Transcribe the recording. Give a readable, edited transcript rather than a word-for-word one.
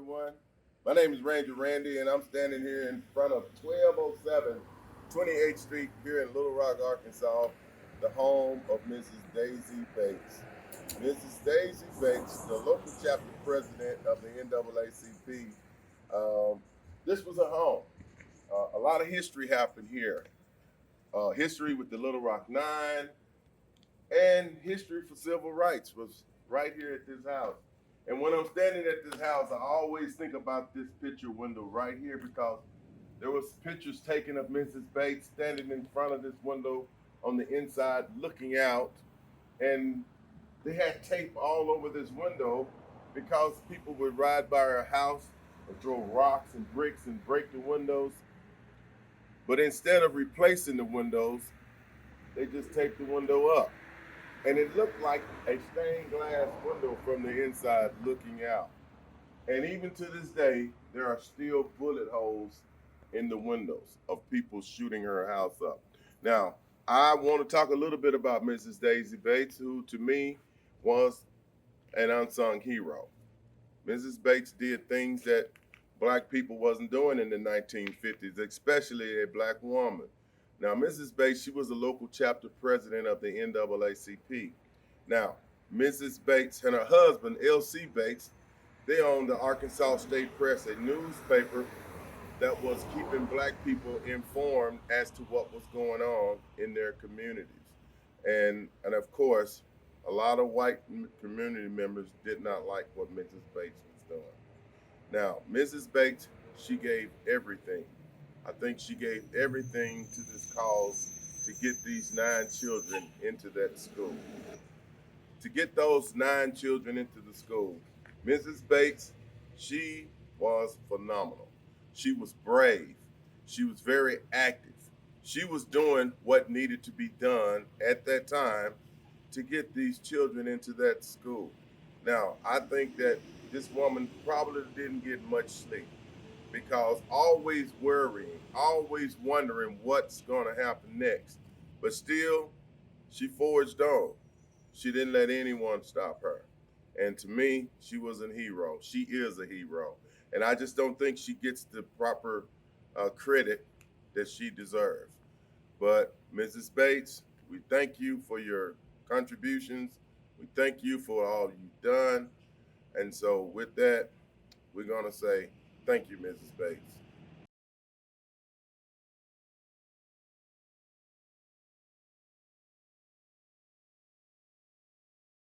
everyone. My name is Ranger Randy, and I'm standing here in front of 1207 28th Street here in Little Rock, Arkansas, the home of Mrs. Daisy Bates. Mrs. Daisy Bates, the local chapter president of the NAACP. This was a home. A lot of history happened here. History with the Little Rock Nine, and history for civil rights was right here at this house. And when I'm standing at this house, I always think about this picture window right here because there was pictures taken of Mrs. Bates standing in front of this window on the inside looking out, and they had tape all over this window because people would ride by her house and throw rocks and bricks and break the windows. But instead of replacing the windows, they just taped the window up. And it looked like a stained glass window from the inside looking out. And even to this day, there are still bullet holes in the windows of people shooting her house up. Now, I want to talk a little bit about Mrs. Daisy Bates, who to me was an unsung hero. Mrs. Bates did things that black people wasn't doing in the 1950s, especially a black woman. Now, Mrs. Bates, she was a local chapter president of the NAACP. Now, Mrs. Bates and her husband, L.C. Bates, they owned the Arkansas State Press, a newspaper that was keeping black people informed as to what was going on in their communities. And of course, a lot of white community members did not like what Mrs. Bates was doing. Now, Mrs. Bates, she gave everything. I think she gave everything to this cause to get these 9 children into that school. To get those 9 children into the school, Mrs. Bates, she was phenomenal. She was brave. She was very active. She was doing what needed to be done at that time to get these children into that school. Now, I think that this woman probably didn't get much sleep because always worrying, always wondering what's going to happen next. But still, she forged on. She didn't let anyone stop her. And to me, she was a hero. She is a hero. And I just don't think she gets the proper credit that she deserves. But Mrs. Bates, we thank you for your contributions. We thank you for all you've done. And so, with that, we're going to say thank you, Mrs. Bates.